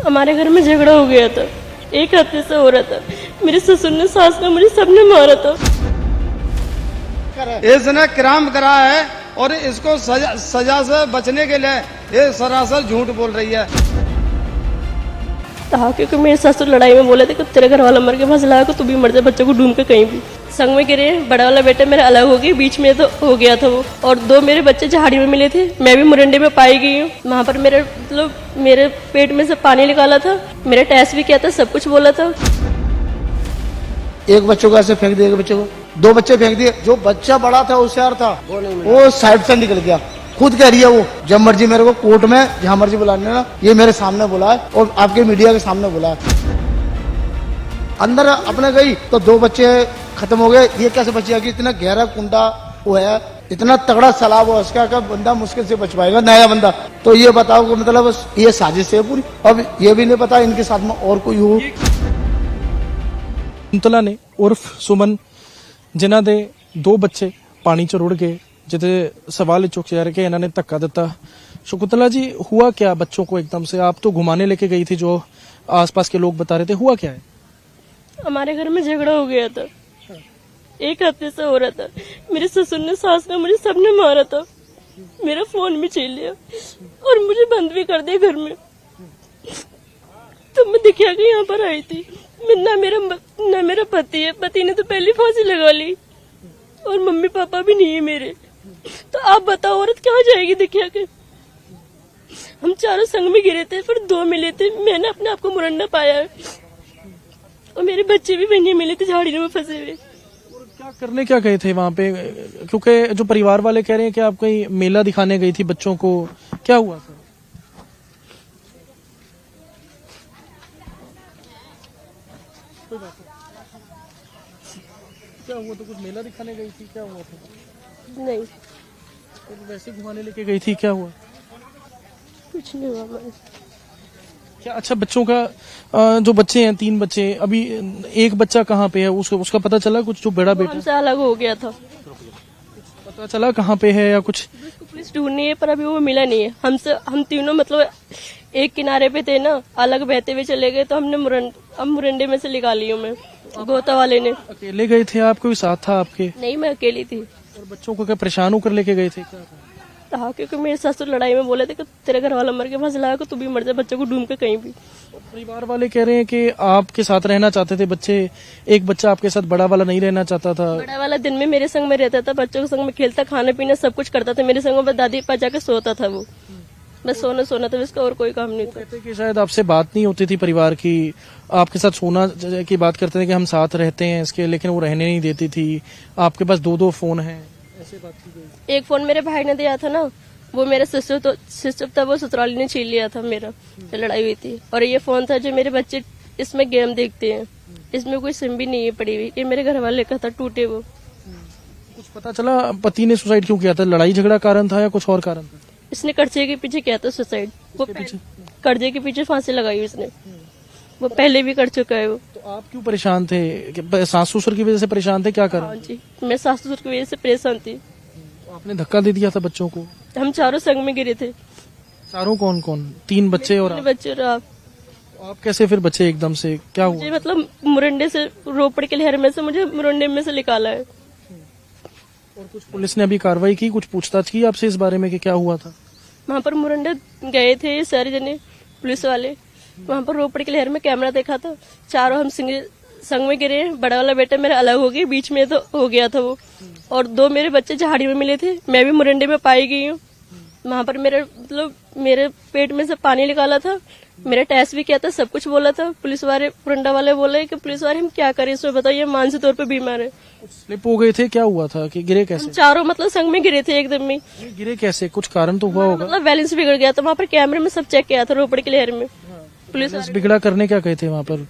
हमारे घर में झगड़ा हो गया था, एक हफ्ते से हो रहा था। मेरे ससुर ने, सास ने, मुझे सबने मारा था। इसने क्राइम करा है और इसको सजा से बचने के लिए ये सरासर झूठ बोल रही है। कहा क्योंकि मेरे ससुर लड़ाई में बोले थे कि तेरे घर वाला मर के फंस लगा, तू भी मर जा, बच्चों को ढूंढ के कहीं भी। संग में गिरे, बड़ा वाला बेटा मेरा अलग हो गया, बीच में तो हो गया था वो, और दो मेरे बच्चे झाड़ी में मिले थे। मैं भी मुरंडे में पाई गई हूँ। वहाँ पर मेरे पेट में से पानी निकाला था, मेरा टेस्ट भी किया था, सब कुछ बोला था। एक बच्चों को ऐसे फेंक दिया, एक बच्चे को, दो बच्चे फेंक दिए। जो बच्चा बड़ा था, होशियार था, वो साइड से निकल गया। खुद कह रही है वो, जब मर्जी मेरे को कोर्ट में जहां मर्जी बुलाने ना, ये मेरे सामने बुला है और आपके मीडिया के सामने बुला है। अंदर अपने गई तो दो बच्चे खत्म हो गए। ये कैसे बचे? कि इतना गहरा कुंडा वो है, इतना तगड़ा सलाब हो उसका का बंदा मुश्किल से बच पाएगा, नया बंदा। तो ये बताओ कि मतलब ये साजिश है पूरी। अब ये भी नहीं पता इनके साथ में और कोई हो। शकुंतला ने उर्फ सुमन, जिन्हां दे दो बच्चे पानी च रुड़ गए, जिते सवाल चुक जा रहे कि इन्होंने धक्का दिता। शकुंतला जी, हुआ क्या बच्चों को एकदम से? आप तो घुमाने लेके गई थी, जो आसपास के लोग बता रहे थे, हुआ क्या है? हमारे घर में झगड़ा हो गया था, एक हफ्ते से हो रहा था। मेरे ससुर ने, सास ने, मुझे सबने मारा था। मेरा फोन भी छीन लिया और मुझे बंद भी कर दिया घर में। तो मैं दिखा के यहाँ पर आई थी। ना मेरा पति है, पति ने तो पहले फांसी लगा ली, और मम्मी पापा भी नहीं है मेरे। तो आप बताओ, औरत कहाँ जाएगी दिखा के? हम चारों संग में गिरे थे, फिर दो मिले थे। मैंने अपने आप को मुरंडा पाया है, और मेरे बच्चे भी वहीं मिले थे, झाड़ी में फंसे हुए। क्या करने क्या गए थे वहां पे? क्योंकि जो परिवार वाले कह रहे हैं कि आप कहीं मेला दिखाने गई थी बच्चों को, क्या हुआ था? क्या हुआ? तो कुछ मेला दिखाने गई थी, क्या हुआ था? नहीं, तो वैसे घुमाने लेके गई थी, क्या हुआ? कुछ नहीं हुआ हमारे। क्या अच्छा, बच्चों का जो बच्चे हैं, 3 बच्चे, अभी एक बच्चा कहाँ पे है? उसका पता चला कुछ? जो बड़ा बेटा हमसे अलग हो गया था, पता चला कहाँ पे है या कुछ? पुलिस ढूंढनी है, पर अभी वो मिला नहीं है। हम तीनों मतलब एक किनारे पे थे ना, अलग बहते हुए चले गए। तो हमने मुरंडे में से निकाली हूँ मैं, गोता वाले ने। अकेले गए थे आप? कोई साथ था आपके? नहीं, मैं अकेली थी। और बच्चों को क्या परेशान होकर लेके गए थे? क्या कहा क्योंकि मेरे ससुर लड़ाई में बोले थे कि तेरे घर वाला मर के फंस लगा, तू भी मर जा, बच्चों को ढूंढ के कहीं भी। परिवार वाले कह रहे हैं कि आपके साथ रहना चाहते थे बच्चे, एक बच्चा आपके साथ, बड़ा वाला नहीं रहना चाहता था। बड़ा वाला दिन में मेरे संग में रहता था, बच्चों के संग में खेलता, खाना पीना सब कुछ करता था मेरे संग में। दादी पास जाके सोता था वो, बस सोना था, इसका और कोई काम नहीं था। कहते कि शायद आपसे बात नहीं होती थी परिवार की, आपके साथ सोना की बात करते थे कि हम साथ रहते हैं इसके, लेकिन वो रहने नहीं देती थी। आपके पास 2 फोन हैं, ऐसे बात की गई। एक फोन मेरे भाई ने दिया था ना, वो मेरा सिस्टर था, वो ससुराली ने छीन लिया था मेरा, तो लड़ाई हुई थी। और ये फोन था जो मेरे बच्चे इसमें गेम देखते हैं, इसमें कोई सिम भी नहीं है पड़ी हुई, ये मेरे घर वाले का था, टूटे वो। कुछ पता चला पति ने सुसाइड क्यों किया था? लड़ाई झगड़ा कारण था या कुछ और कारण था? इसने कर्जे के पीछे किया था सुसाइड। वो कर्जे के पीछे फांसी लगाई उसने, वो पहले भी कर चुका है वो। तो आप क्यों परेशान थे? सास ससुर की वजह से परेशान थे? क्या हाँ कारण? जी, मैं सास ससुर की वजह से परेशान थी। तो आपने धक्का दे दिया था बच्चों को? हम चारों संग में गिरे थे। चारों कौन कौन? 3 बच्चे और आप? बच्चे और आप कैसे फिर बचे एकदम से? क्या हुआ? मुझे मतलब मुरंडे से, रोपड़ के लहर में से मुझे मुरंडे में से निकाला है। और कुछ पुलिस ने अभी कार्रवाई की, कुछ पूछताछ की आपसे इस बारे में कि क्या हुआ था? वहाँ पर मुरंडे गए थे सारे जने पुलिस वाले, वहाँ पर रोपड़ की लहर में कैमरा देखा था। चारों हम संग में गिरे, बड़ा वाला बेटा मेरा अलग हो गया, बीच में तो हो गया था वो, और दो मेरे बच्चे झाड़ी में मिले थे। मैं भी मुरंडे में पाई गई हूँ। वहाँ पर मेरे पेट में से पानी निकाला था, मेरा टेस्ट भी किया था, सब कुछ बोला था। पुलिस वाले, मुरंडा वाले बोले कि पुलिस वाले हम क्या करें इसमें, बताइए, मानसिक तौर पे बीमार है। स्लिप हो गए थे? क्या हुआ था कि गिरे कैसे? चारों मतलब संग में गिरे थे एकदम में। गिरे कैसे? कुछ कारण तो हुआ होगा। मतलब बैलेंस बिगड़ गया था। वहाँ पर कैमरे में सब चेक किया था, रोपड़ की लहर में। पुलिस बिगड़ा करने क्या कहे थे वहाँ पर?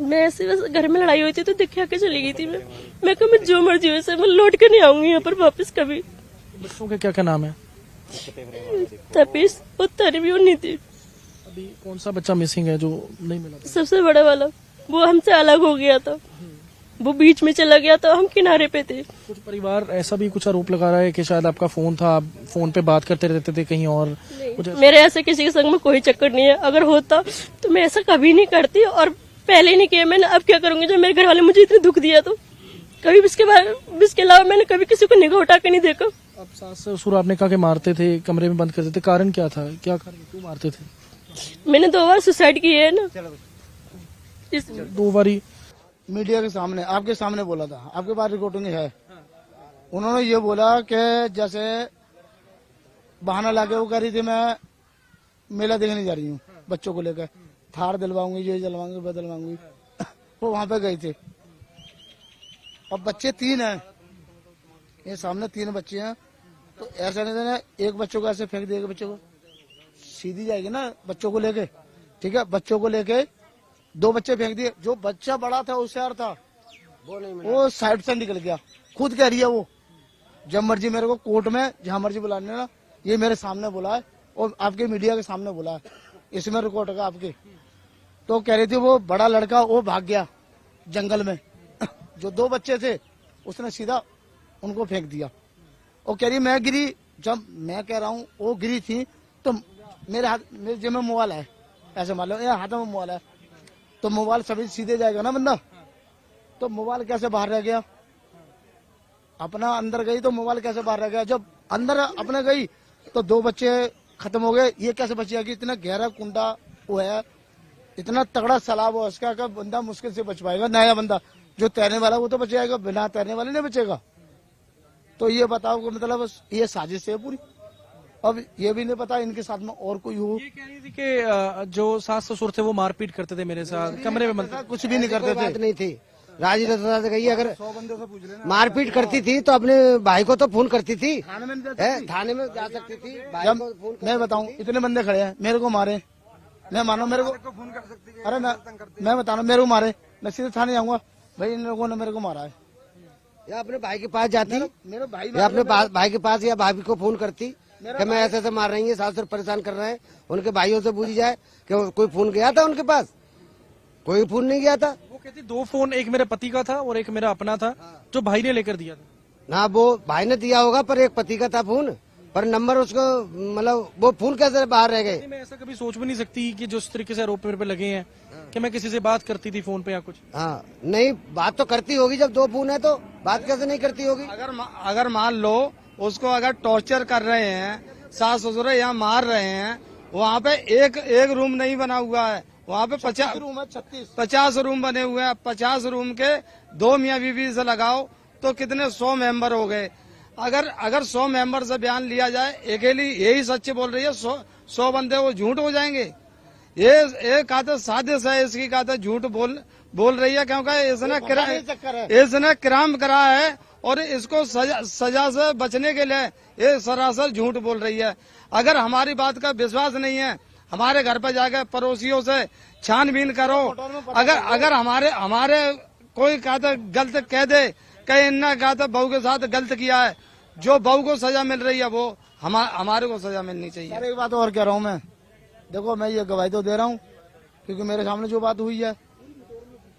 मैं ऐसे बस घर में लड़ाई हुई थी तो दिखा के चली गई थी। मैं कहा मैं जो मर्जी हो से मैं लौट के नहीं आऊंगी यहाँ पर वापस कभी। बच्चों के क्या क्या नाम है? तपीस और तनवी और नीति। अभी कौन सा बच्चा मिसिंग है जो नहीं मिला? सबसे बड़ा वाला, वो हमसे अलग हो गया था। वो बीच में चला गया तो हम किनारे पे थे। कुछ परिवार ऐसा भी कुछ आरोप लगा रहा है कि शायद आपका फोन था, आप फोन पे बात करते रहते थे कहीं और कुछ ऐसा? मेरे ऐसे किसी के संग में कोई चक्कर नहीं है, अगर होता तो मैं ऐसा कभी नहीं करती और पहले ही नहीं किया मैंने। अब क्या करूंगी जब मेरे घर वाले मुझे इतने दुख दिया तो कभी इसके अलावा मैंने कभी किसी को निगाह उठा के नहीं देखा। अब सास ससुर आपने कहा कि मारते थे, कमरे में बंद करते थे, कारण क्या था, क्या कारण, क्यों मारते थे? मैंने 2 बार सुसाइड की है ना, 2 बारी मीडिया के सामने आपके सामने बोला था, आपके पास रिकॉर्डिंग है। उन्होंने ये बोला कि जैसे बहाना लाके वो कह रही थी मैं मेला देखने जा रही हूँ बच्चों को लेकर, थार दिलवाऊंगी, ये दिलवाऊंगी, वो दिलवाऊंगी। वो वहां पे गए थे। अब बच्चे 3 हैं, ये सामने 3 बच्चे हैं, तो ऐसा नहीं देना एक बच्चों को ऐसे फेंक देगा, बच्चों को सीधी जाएगी ना बच्चों को लेके, ठीक है। बच्चों को लेके 2 बच्चे फेंक दिए। जो बच्चा बड़ा था होशियार था वो साइड से निकल गया। खुद कह रही है वो, जब मर्जी मेरे को कोर्ट में जहां मर्जी बुलाने ना, ये मेरे सामने बोला है और आपके मीडिया के सामने बोला है, इसमें रिकॉर्ड है आपके। तो कह रही थी वो बड़ा लड़का वो भाग गया जंगल में। जो 2 बच्चे थे उसने सीधा उनको फेंक दिया। और कह रही मैं गिरी, जब मैं कह रहा हूँ वो गिरी थी तो मेरे जेब में मोबाइल है, ऐसे मान लो हाथों में मोबाइल है, तो मोबाइल सभी सीधे जाएगा ना बंदा, तो मोबाइल कैसे बाहर रह गया? अपना अंदर गई तो मोबाइल कैसे बाहर रह गया? जब अंदर अपने गई तो 2 बच्चे खत्म हो गए। ये कैसे बच जाएगी? इतना गहरा कुंडा वो है, इतना तगड़ा सैलाब हो उसका का बंदा मुश्किल से बच पाएगा। नया बंदा जो तैरने वाला वो तो बच जाएगा, बिना तैरने वाले नहीं बचेगा। तो ये बताओ कि मतलब ये साजिश है पूरी। अब ये भी नहीं पता इनके साथ में और कोई हो। ये कह रही थी कि जो सास ससुर थे वो मारपीट करते थे मेरे साथ, कमरे में बंद, कुछ भी नहीं करते थे। नहीं थी राजी रतुल्ला से गई, अगर मारपीट करती थी तो अपने भाई को तो फोन करती थी, थाने में जा सकती थी। भाई जब को फोन मैं बताऊं इतने बंदे खड़े हैं, मेरे को मारे, मैं मानो मेरे को फोन कर सकती है। अरे मैं बता रहा हूँ मेरे को मारे, मैं सीधे थाने जाऊंगा, भाई इन लोगों ने मेरे को मारा है। या अपने भाई के पास जाती, मेरे भाई या अपने भाई के पास या भाभी को फोन करती कि मैं ऐसे मार रही है, सास परेशान कर रहे हैं। उनके भाइयों से पूछी जाए कि कोई फोन गया था उनके पास? कोई फोन नहीं गया था। वो कहती 2 फोन, एक मेरे पति का था और एक मेरा अपना था जो भाई ने लेकर दिया था। ना वो भाई ने दिया होगा, पर एक पति का था फोन, पर नंबर उसको मतलब वो फोन कैसे बाहर रह गए? मैं ऐसा कभी सोच भी नहीं सकती कि जो इस तरीके से आरोप मेरे पे लगे हैं कि मैं किसी से बात करती थी फोन पे या कुछ। हाँ नहीं, बात तो करती होगी, जब 2 फोन है तो बात कैसे नहीं करती होगी? अगर मान लो उसको अगर टॉर्चर कर रहे हैं, सास ससुर यहाँ मार रहे हैं, वहाँ पे एक रूम नहीं बना हुआ है, वहाँ पे 50 रूम है, 36 50 रूम बने हुए हैं। 50 रूम के 2 मियाँ बीवी से लगाओ तो कितने 100 मेंबर हो गए। अगर 100 मेंबर से बयान लिया जाए, अकेली यही सच्चे बोल रही है, 100 बंदे वो झूठ हो जाएंगे। ये कहते साजिश है इसकी, कहते झूठ बोल रही है, क्योंकि इसने क्राइम करा है और इसको सजा से बचने के लिए ये सरासर झूठ बोल रही है। अगर हमारी बात का विश्वास नहीं है, हमारे घर पर जाकर पड़ोसियों से छानबीन करो। अगर हमारे कोई कहते गलत कह दे कि इनने कहते बहू के साथ गलत किया है, जो बहू को सजा मिल रही है वो हमारे को सजा मिलनी चाहिए। अरे एक बात और कह रहा हूँ मैं, देखो मैं ये गवाही तो दे रहा हूँ क्योंकि मेरे सामने जो बात हुई है।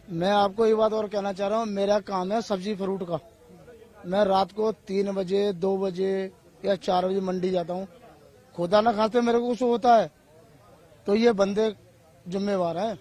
मैं आपको ये बात और कहना चाह रहा हूँ, मेरा काम है सब्जी फ्रूट का। मैं रात को 3 बजे 2 बजे या 4 बजे मंडी जाता हूँ। खुदा ना खाते मेरे को कुछ होता है तो ये बंदे जिम्मेवार हैं।